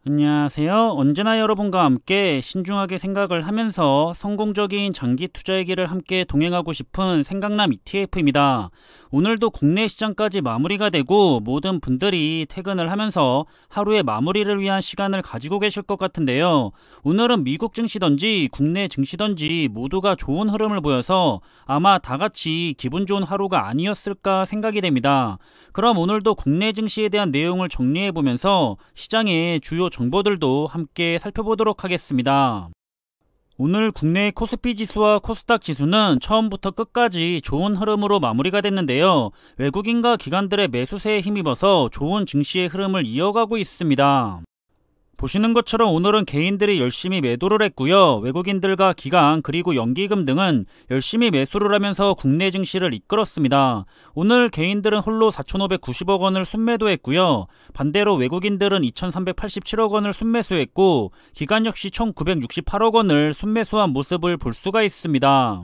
안녕하세요. 언제나 여러분과 함께 신중하게 생각을 하면서 성공적인 장기 투자의 길을 함께 동행하고 싶은 생각남 ETF입니다. 오늘도 국내 시장까지 마무리가 되고 모든 분들이 퇴근을 하면서 하루의 마무리를 위한 시간을 가지고 계실 것 같은데요. 오늘은 미국 증시던지 국내 증시던지 모두가 좋은 흐름을 보여서 아마 다같이 기분 좋은 하루가 아니었을까 생각이 됩니다. 그럼 오늘도 국내 증시에 대한 내용을 정리해보면서 시장의 주요 정보들도 함께 살펴보도록 하겠습니다. 오늘 국내 코스피 지수와 코스닥 지수는 처음부터 끝까지 좋은 흐름으로 마무리가 됐는데요. 외국인과 기관들의 매수세에 힘입어서 좋은 증시의 흐름을 이어가고 있습니다. 보시는 것처럼 오늘은 개인들이 열심히 매도를 했고요. 외국인들과 기관 그리고 연기금 등은 열심히 매수를 하면서 국내 증시를 이끌었습니다. 오늘 개인들은 홀로 4,590억 원을 순매도했고요. 반대로 외국인들은 2,387억 원을 순매수했고 기관 역시 1,968억 원을 순매수한 모습을 볼 수가 있습니다.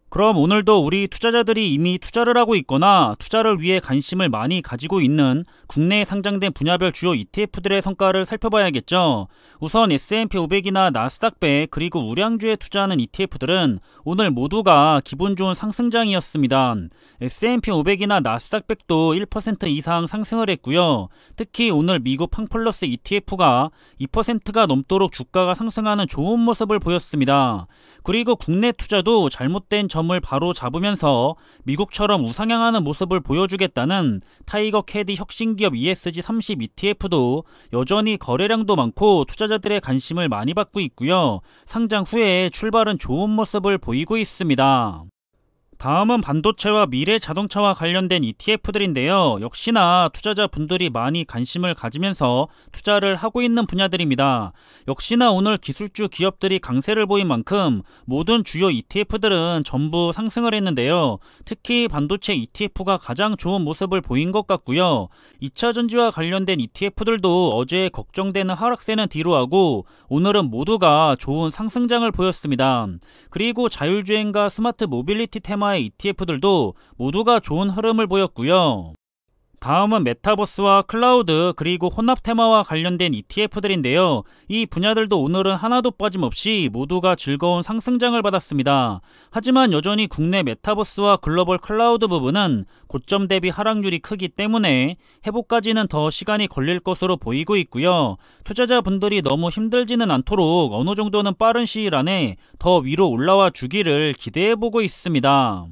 그럼 오늘도 우리 투자자들이 이미 투자를 하고 있거나 투자를 위해 관심을 많이 가지고 있는 국내에 상장된 분야별 주요 ETF들의 성과를 살펴봐야겠죠. 우선 S&P 500이나 나스닥 100 그리고 우량주에 투자하는 ETF들은 오늘 모두가 기분 좋은 상승장이었습니다. S&P 500이나 나스닥 100도 1% 이상 상승을 했고요. 특히 오늘 미국 팡플러스 ETF가 2%가 넘도록 주가가 상승하는 좋은 모습을 보였습니다. 그리고 국내 투자도 잘못된 점을 바로 잡으면서 미국처럼 우상향하는 모습을 보여주겠다는 타이거 캐디 혁신기업 ESG30 ETF도 여전히 거래량도 많고 투자자들의 관심을 많이 받고 있고요. 상장 후에 출발은 좋은 모습을 보이고 있습니다. 다음은 반도체와 미래 자동차와 관련된 ETF들인데요. 역시나 투자자분들이 많이 관심을 가지면서 투자를 하고 있는 분야들입니다. 역시나 오늘 기술주 기업들이 강세를 보인 만큼 모든 주요 ETF들은 전부 상승을 했는데요. 특히 반도체 ETF가 가장 좋은 모습을 보인 것 같고요. 2차전지와 관련된 ETF들도 어제 걱정되는 하락세는 뒤로하고 오늘은 모두가 좋은 상승장을 보였습니다. 그리고 자율주행과 스마트 모빌리티 테마의 ETF들도 모두가 좋은 흐름을 보였고요. 다음은 메타버스와 클라우드 그리고 혼합 테마와 관련된 ETF들인데요. 이 분야들도 오늘은 하나도 빠짐없이 모두가 즐거운 상승장을 받았습니다. 하지만 여전히 국내 메타버스와 글로벌 클라우드 부분은 고점 대비 하락률이 크기 때문에 회복까지는 더 시간이 걸릴 것으로 보이고 있고요. 투자자분들이 너무 힘들지는 않도록 어느 정도는 빠른 시일 안에 더 위로 올라와 주기를 기대해보고 있습니다.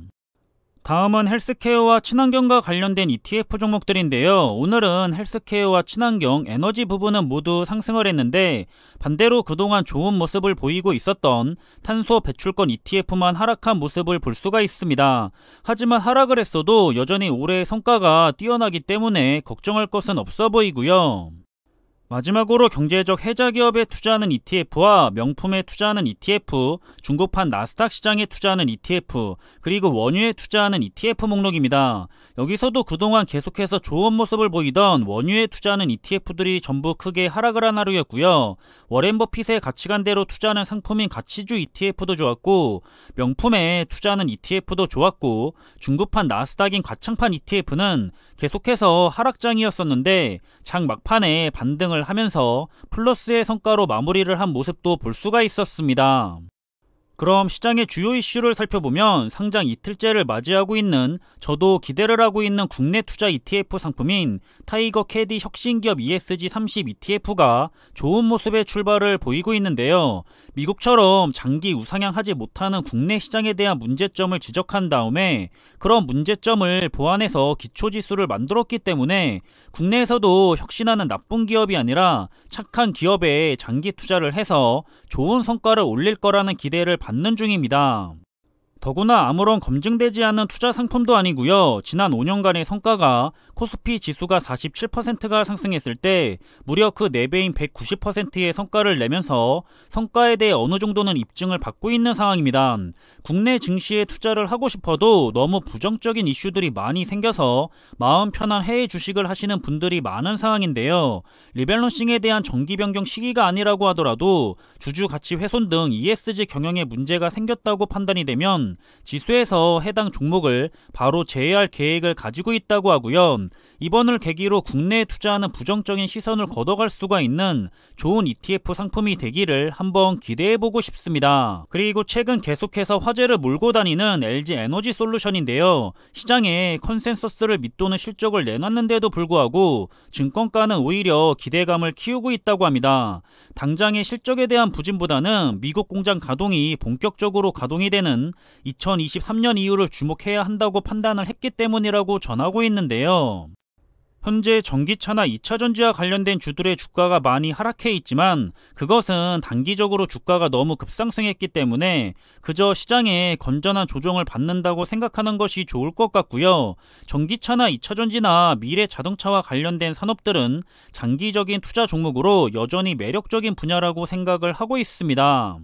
다음은 헬스케어와 친환경과 관련된 ETF 종목들인데요. 오늘은 헬스케어와 친환경, 에너지 부분은 모두 상승을 했는데 반대로 그동안 좋은 모습을 보이고 있었던 탄소 배출권 ETF만 하락한 모습을 볼 수가 있습니다. 하지만 하락을 했어도 여전히 올해의 성과가 뛰어나기 때문에 걱정할 것은 없어 보이고요. 마지막으로 경제적 혜자 기업에 투자하는 ETF와 명품에 투자하는 ETF, 중고판 나스닥 시장에 투자하는 ETF, 그리고 원유에 투자하는 ETF 목록입니다. 여기서도 그동안 계속해서 좋은 모습을 보이던 원유에 투자하는 ETF들이 전부 크게 하락을 한 하루였고요. 워렌 버핏의 가치관대로 투자하는 상품인 가치주 ETF도 좋았고 명품에 투자하는 ETF도 좋았고 중고판 나스닥인 과창판 ETF는 계속해서 하락장이었었는데 장 막판에 반등을 하면서 플러스의 성과로 마무리를 한 모습도 볼 수가 있었습니다. 그럼 시장의 주요 이슈를 살펴보면 상장 이틀째를 맞이하고 있는 저도 기대를 하고 있는 국내 투자 ETF 상품인 타이거 캐디 혁신기업 ESG30 ETF가 좋은 모습의 출발을 보이고 있는데요. 미국처럼 장기 우상향하지 못하는 국내 시장에 대한 문제점을 지적한 다음에 그런 문제점을 보완해서 기초지수를 만들었기 때문에 국내에서도 혁신하는 나쁜 기업이 아니라 착한 기업에 장기 투자를 해서 좋은 성과를 올릴 거라는 기대를 받는 중입니다. 더구나 아무런 검증되지 않은 투자 상품도 아니고요. 지난 5년간의 성과가 코스피 지수가 47%가 상승했을 때 무려 그 4배인 190%의 성과를 내면서 성과에 대해 어느 정도는 입증을 받고 있는 상황입니다. 국내 증시에 투자를 하고 싶어도 너무 부정적인 이슈들이 많이 생겨서 마음 편한 해외 주식을 하시는 분들이 많은 상황인데요. 리밸런싱에 대한 정기 변경 시기가 아니라고 하더라도 주주 가치 훼손 등 ESG 경영에 문제가 생겼다고 판단이 되면 있지만 지수에서 해당 종목을 바로 제외할 계획을 가지고 있다고 하고요. 이번을 계기로 국내에 투자하는 부정적인 시선을 걷어갈 수가 있는 좋은 ETF 상품이 되기를 한번 기대해보고 싶습니다. 그리고 최근 계속해서 화제를 몰고 다니는 LG 에너지 솔루션인데요. 시장에 컨센서스를 밑도는 실적을 내놨는데도 불구하고 증권가는 오히려 기대감을 키우고 있다고 합니다. 당장의 실적에 대한 부진보다는 미국 공장 가동이 본격적으로 가동이 되는 2023년 이후를 주목해야 한다고 판단을 했기 때문이라고 전하고 있는데요. 현재 전기차나 2차전지와 관련된 주들의 주가가 많이 하락해 있지만 그것은 단기적으로 주가가 너무 급상승했기 때문에 그저 시장에 건전한 조정을 받는다고 생각하는 것이 좋을 것 같고요. 전기차나 2차전지나 미래 자동차와 관련된 산업들은 장기적인 투자 종목으로 여전히 매력적인 분야라고 생각을 하고 있습니다.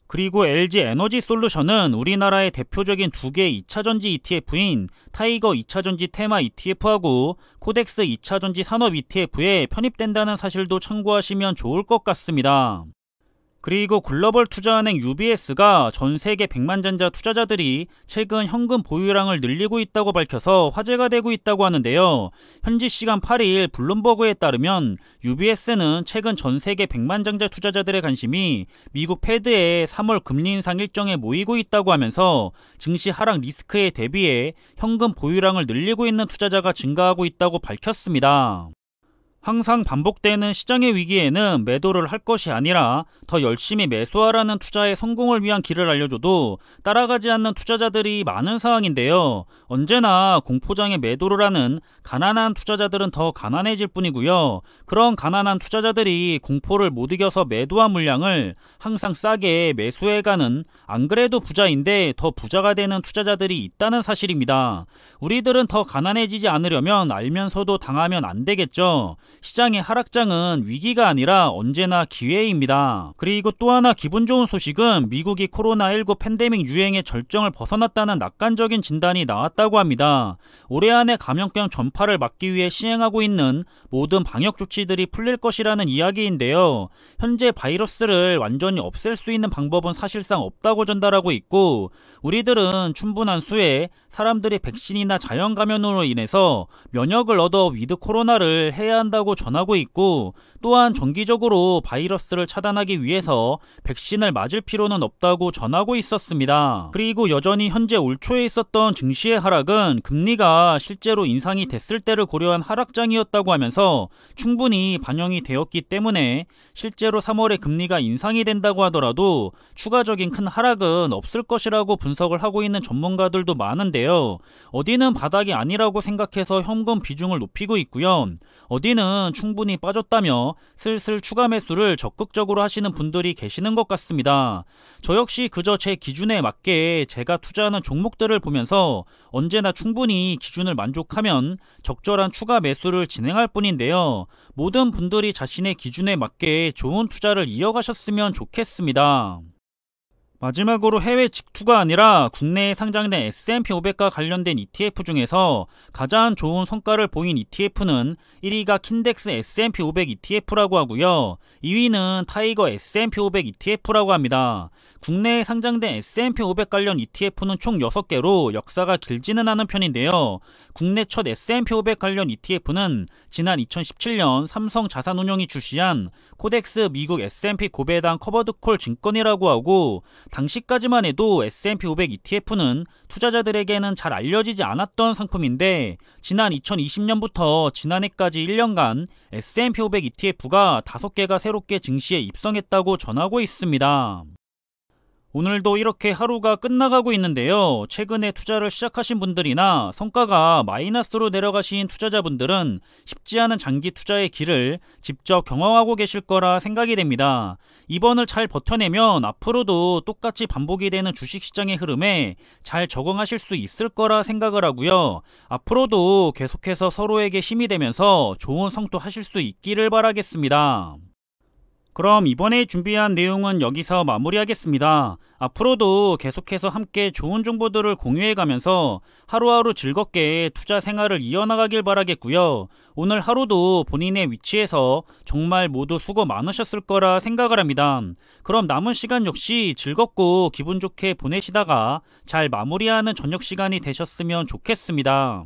그리고 LG 에너지 솔루션은 우리나라의 대표적인 두 개의 2차전지 ETF인 타이거 2차전지 테마 ETF하고 코덱스 2차전지 산업 ETF에 편입된다는 사실도 참고하시면 좋을 것 같습니다. 그리고 글로벌 투자은행 UBS가 전 세계 백만전자 투자자들이 최근 현금 보유량을 늘리고 있다고 밝혀서 화제가 되고 있다고 하는데요. 현지 시간 8일 블룸버그에 따르면 UBS는 최근 전 세계 백만장자 투자자들의 관심이 미국 패드의 3월 금리 인상 일정에 모이고 있다고 하면서 증시 하락 리스크에 대비해 현금 보유량을 늘리고 있는 투자자가 증가하고 있다고 밝혔습니다. 항상 반복되는 시장의 위기에는 매도를 할 것이 아니라 더 열심히 매수하라는 투자의 성공을 위한 길을 알려줘도 따라가지 않는 투자자들이 많은 상황인데요. 언제나 공포장에 매도를 하는 가난한 투자자들은 더 가난해질 뿐이고요. 그런 가난한 투자자들이 공포를 못 이겨서 매도한 물량을 항상 싸게 매수해가는 안 그래도 부자인데 더 부자가 되는 투자자들이 있다는 사실입니다. 우리들은 더 가난해지지 않으려면 알면서도 당하면 안 되겠죠. 시장의 하락장은 위기가 아니라 언제나 기회입니다. 그리고 또 하나 기분 좋은 소식은 미국이 코로나19 팬데믹 유행의 절정을 벗어났다는 낙관적인 진단이 나왔다고 합니다. 올해 안에 감염병 전파를 막기 위해 시행하고 있는 모든 방역 조치들이 풀릴 것이라는 이야기인데요. 현재 바이러스를 완전히 없앨 수 있는 방법은 사실상 없다고 전달하고 있고 우리들은 충분한 수의 사람들이 백신이나 자연 감염으로 인해서 면역을 얻어 위드 코로나를 해야 한다고 전하고 있고 또한 정기적으로 바이러스를 차단하기 위해서 백신을 맞을 필요는 없다고 전하고 있었습니다. 그리고 여전히 현재 올 초에 있었던 증시의 하락은 금리가 실제로 인상이 됐을 때를 고려한 하락장이었다고 하면서 충분히 반영이 되었기 때문에 실제로 3월에 금리가 인상이 된다고 하더라도 추가적인 큰 하락은 없을 것이라고 분석을 하고 있는 전문가들도 많은데요. 어디는 바닥이 아니라고 생각해서 현금 비중을 높이고 있고요. 어디는 충분히 빠졌다며 슬슬 추가 매수를 적극적으로 하시는 분들이 계시는 것 같습니다. 저 역시 그저 제 기준에 맞게 제가 투자하는 종목들을 보면서 언제나 충분히 기준을 만족하면 적절한 추가 매수를 진행할 뿐인데요. 모든 분들이 자신의 기준에 맞게 좋은 투자를 이어가셨으면 좋겠습니다. 마지막으로 해외 직투가 아니라 국내에 상장된 S&P 500과 관련된 ETF 중에서 가장 좋은 성과를 보인 ETF는 1위가 킨덱스 S&P 500 ETF라고 하고요. 2위는 타이거 S&P 500 ETF라고 합니다. 국내에 상장된 S&P 500 관련 ETF는 총 6개로 역사가 길지는 않은 편인데요. 국내 첫 S&P 500 관련 ETF는 지난 2017년 삼성자산운용이 출시한 코덱스 미국 S&P 고배당 커버드콜 증권이라고 하고 당시까지만 해도 S&P 500 ETF는 투자자들에게는 잘 알려지지 않았던 상품인데 지난 2020년부터 지난해까지 1년간 S&P 500 ETF가 5개가 새롭게 증시에 입성했다고 전하고 있습니다. 오늘도 이렇게 하루가 끝나가고 있는데요. 최근에 투자를 시작하신 분들이나 성과가 마이너스로 내려가신 투자자분들은 쉽지 않은 장기 투자의 길을 직접 경험하고 계실 거라 생각이 됩니다. 이번을 잘 버텨내면 앞으로도 똑같이 반복이 되는 주식시장의 흐름에 잘 적응하실 수 있을 거라 생각을 하고요. 앞으로도 계속해서 서로에게 힘이 되면서 좋은 성토하실 수 있기를 바라겠습니다. 그럼 이번에 준비한 내용은 여기서 마무리하겠습니다. 앞으로도 계속해서 함께 좋은 정보들을 공유해가면서 하루하루 즐겁게 투자 생활을 이어나가길 바라겠고요. 오늘 하루도 본인의 위치에서 정말 모두 수고 많으셨을 거라 생각을 합니다. 그럼 남은 시간 역시 즐겁고 기분 좋게 보내시다가 잘 마무리하는 저녁 시간이 되셨으면 좋겠습니다.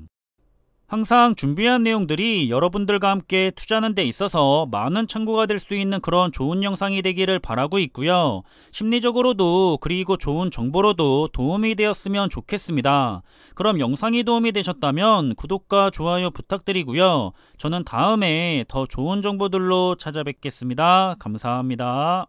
항상 준비한 내용들이 여러분들과 함께 투자하는 데 있어서 많은 참고가 될 수 있는 그런 좋은 영상이 되기를 바라고 있고요. 심리적으로도 그리고 좋은 정보로도 도움이 되었으면 좋겠습니다. 그럼 영상이 도움이 되셨다면 구독과 좋아요 부탁드리고요. 저는 다음에 더 좋은 정보들로 찾아뵙겠습니다. 감사합니다.